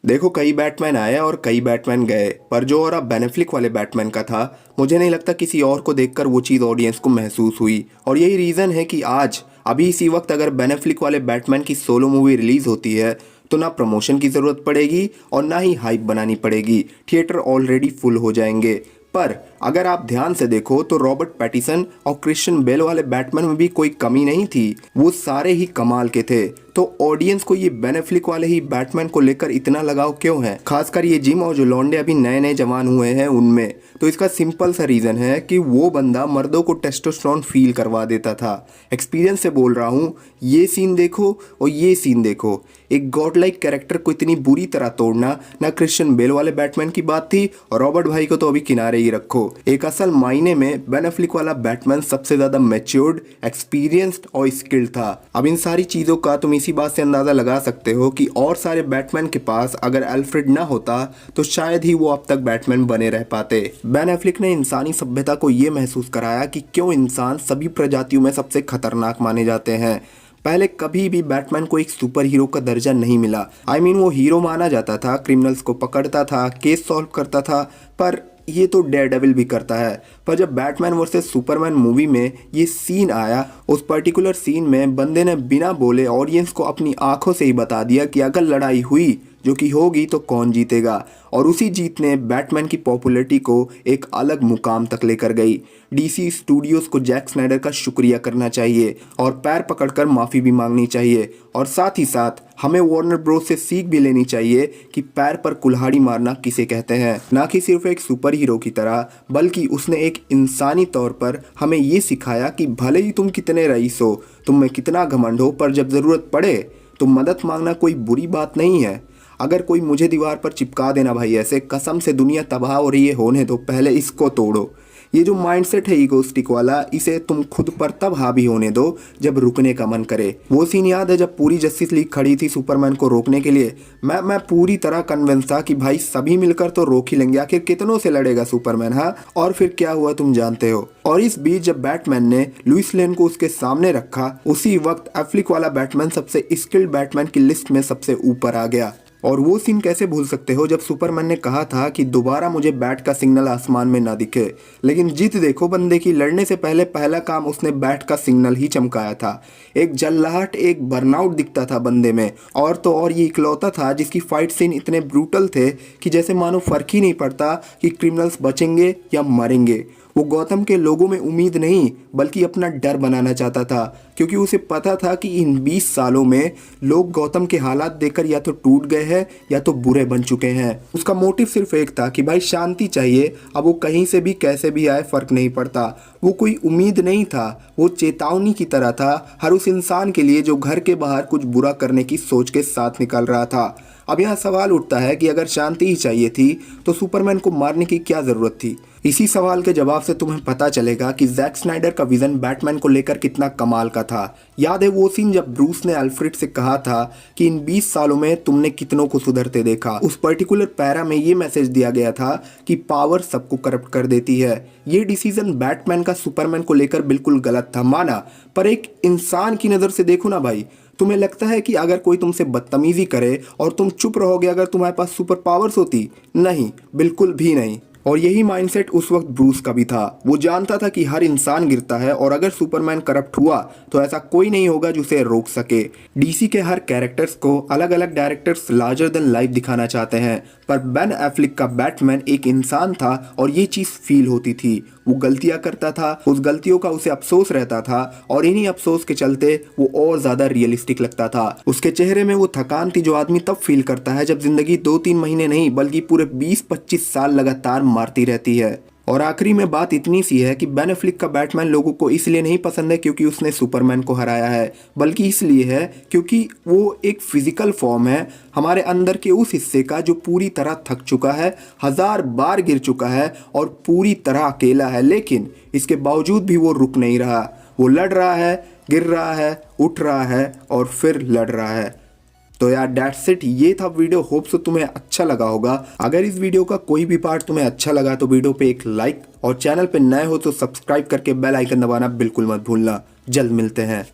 देखो, कई बैटमैन आए और कई बैटमैन गए, पर जो और अब बेन एफ्लेक वाले बैटमैन का था, मुझे नहीं लगता किसी और को देखकर वो चीज़ ऑडियंस को महसूस हुई। और यही रीज़न है कि आज अभी इसी वक्त अगर बेन एफ्लेक वाले बैटमैन की सोलो मूवी रिलीज होती है तो ना प्रमोशन की ज़रूरत पड़ेगी और ना ही हाइप बनानी पड़ेगी। थिएटर ऑलरेडी फुल हो जाएंगे। पर अगर आप ध्यान से देखो तो रॉबर्ट पैटिसन और क्रिश्चियन बेल वाले बैटमैन में भी कोई कमी नहीं थी, वो सारे ही कमाल के थे। तो ऑडियंस को ये बेन एफ्लेक वाले ही बैटमैन को लेकर इतना लगाव क्यों है, खासकर ये जिम और जो लौंडे अभी नए नए जवान हुए हैं उनमें? तो इसका सिंपल सा रीज़न है कि वो बंदा मर्दों को टेस्टोस्टेरोन फील करवा देता था। एक्सपीरियंस से बोल रहा हूँ, ये सीन देखो और ये सीन देखो। एक गॉड लाइक कैरेक्टर को इतनी बुरी तरह तोड़ना ना क्रिश्चियन बेल वाले बैटमैन की बात थी, और रॉबर्ट भाई को तो अभी किनारे ही रखो। एक असल मायने में बेन एफ्लेक वाला बैटमैन सबसे ज्यादा मैच्योर्ड, एक्सपीरियंस्ड और स्किल्ड था। अब इन सारी चीजों का तुम इसी बात से अंदाजा लगा सकते हो कि और सारे बैटमैन के पास अगर अल्फ्रेड ना होता तो शायद ही वो अब तक बैटमैन बने रह पाते। बेन एफ्लेक ने इंसानी सभ्यता को ये महसूस कराया कि क्यों इंसान सभी प्रजातियों में सबसे खतरनाक माने जाते हैं। पहले कभी भी बैटमैन को एक सुपर हीरो का दर्जा नहीं मिला। वो हीरो माना जाता था, क्रिमिनल्स को पकड़ता था, केस सॉल्व करता था, पर ये तो डेयरडेविल भी करता है। पर जब बैटमैन वर्सेस सुपरमैन मूवी में ये सीन आया, उस पर्टिकुलर सीन में बंदे ने बिना बोले ऑडियंस को अपनी आंखों से ही बता दिया कि अगर लड़ाई हुई, जो कि होगी, तो कौन जीतेगा। और उसी जीत ने बैटमैन की पॉपुलैरिटी को एक अलग मुकाम तक लेकर गई। डीसी स्टूडियोज को जैक स्नाइडर का शुक्रिया करना चाहिए और पैर पकड़कर माफ़ी भी मांगनी चाहिए। और साथ ही साथ हमें वार्नर ब्रोस से सीख भी लेनी चाहिए कि पैर पर कुल्हाड़ी मारना किसे कहते हैं, ना कि सिर्फ एक सुपर हीरो की तरह, बल्कि उसने एक इंसानी तौर पर हमें ये सिखाया कि भले ही तुम कितने रईस हो, तुम में कितना घमंड हो, पर जब ज़रूरत पड़े तो मदद मांगना कोई बुरी बात नहीं है। अगर कोई मुझे दीवार पर चिपका देना भाई ऐसे, कसम से दुनिया तबाह हो रही है होने दो, पहले इसको तोड़ो। ये जो माइंडसेट है ईगोस्टिक वाला, इसे तुम खुद पर तब हावी होने दो जब रुकने का मन करे। वो सीन याद है जब पूरी जस्टिस लीग खड़ी थी सुपरमैन को रोकने के लिए? मैं पूरी तरह कन्विंस था कि भाई सभी मिलकर तो रोक ही लेंगे, आखिर कितनों से लड़ेगा सुपरमैन। हाँ, और फिर क्या हुआ तुम जानते हो। और इस बीच जब बैटमैन ने लुइस लेन को उसके सामने रखा, उसी वक्त एफ्लेक वाला बैटमैन सबसे स्किल्ड बैटमैन की लिस्ट में सबसे ऊपर आ गया। और वो सीन कैसे भूल सकते हो जब सुपरमैन ने कहा था कि दोबारा मुझे बैट का सिग्नल आसमान में ना दिखे। लेकिन जीत देखो बंदे की, लड़ने से पहले पहला काम उसने बैट का सिग्नल ही चमकाया था। एक जल्लाहट, एक बर्नआउट दिखता था बंदे में। और तो और ये इकलौता था जिसकी फाइट सीन इतने ब्रूटल थे कि जैसे मानो फर्क ही नहीं पड़ता कि क्रिमिनल्स बचेंगे या मरेंगे। वो गौतम के लोगों में उम्मीद नहीं बल्कि अपना डर बनाना चाहता था, क्योंकि उसे पता था कि इन 20 सालों में लोग गौतम के हालात देखकर या तो टूट गए हैं या तो बुरे बन चुके हैं। उसका मोटिव सिर्फ एक था कि भाई शांति चाहिए, अब वो कहीं से भी कैसे भी आए फर्क नहीं पड़ता। वो कोई उम्मीद नहीं था, वो चेतावनी की तरह था हर उस इंसान के लिए जो घर के बाहर कुछ बुरा करने की सोच के साथ निकल रहा था। अब यहाँ सवाल उठता है कि अगर शांति ही चाहिए थी तो सुपरमैन को मारने की क्या जरूरत थी। इसी सवाल के जवाब से तुम्हें पता चलेगा कि जैक स्नाइडर का विजन बैटमैन को लेकर कितना कमाल का था। याद है वो सीन जब ब्रूस ने अल्फ्रेड से कहा था कि इन 20 सालों में तुमने कितनों को सुधरते देखा। उस पर्टिकुलर पैरा में ये मैसेज दिया गया था कि पावर सबको करप्ट कर देती है। ये डिसीजन बैटमैन का सुपरमैन को लेकर बिल्कुल गलत था, माना, पर एक इंसान की नज़र से देखो ना भाई, तुम्हें लगता है कि अगर कोई तुमसे बदतमीजी करे और तुम चुप रहोगे अगर तुम्हारे पास सुपर पावर्स होती? नहीं, बिल्कुल भी नहीं। और यही माइंडसेट उस वक्त ब्रूस का भी था। वो जानता था कि हर इंसान गिरता है और अगर सुपरमैन करप्ट हुआ तो ऐसा कोई नहीं होगा जो उसे रोक सके। डीसी के हर कैरेक्टर्स को अलग अलग डायरेक्टर्स लार्जर देन लाइफ दिखाना चाहते हैं, पर बेन एफ्लेक का बैटमैन एक इंसान था और ये चीज़ फील होती थी। वो गलतियां करता था, उस गलतियों का उसे अफसोस रहता था और इन्हीं अफसोस के चलते वो और ज़्यादा रियलिस्टिक लगता था। उसके चेहरे में वो थकान थी जो आदमी तब फील करता है जब जिंदगी 2-3 महीने नहीं बल्कि पूरे 20-25 साल लगातार मारती रहती है। और आखिरी में बात इतनी सी है कि बेन एफ्लेक का बैटमैन लोगों को इसलिए नहीं पसंद है क्योंकि उसने सुपरमैन को हराया है, बल्कि इसलिए है क्योंकि वो एक फिजिकल फॉर्म है हमारे अंदर के उस हिस्से का जो पूरी तरह थक चुका है, 1000 बार गिर चुका है और पूरी तरह अकेला है। लेकिन इसके बावजूद भी वो रुक नहीं रहा। वो लड़ रहा है, गिर रहा है, उठ रहा है और फिर लड़ रहा है। तो यार दैट्स इट, ये था वीडियो। होप सो तुम्हें अच्छा लगा होगा। अगर इस वीडियो का कोई भी पार्ट तुम्हें अच्छा लगा तो वीडियो पे एक लाइक और चैनल पे नए हो तो सब्सक्राइब करके बेल आइकन दबाना बिल्कुल मत भूलना। जल्द मिलते हैं।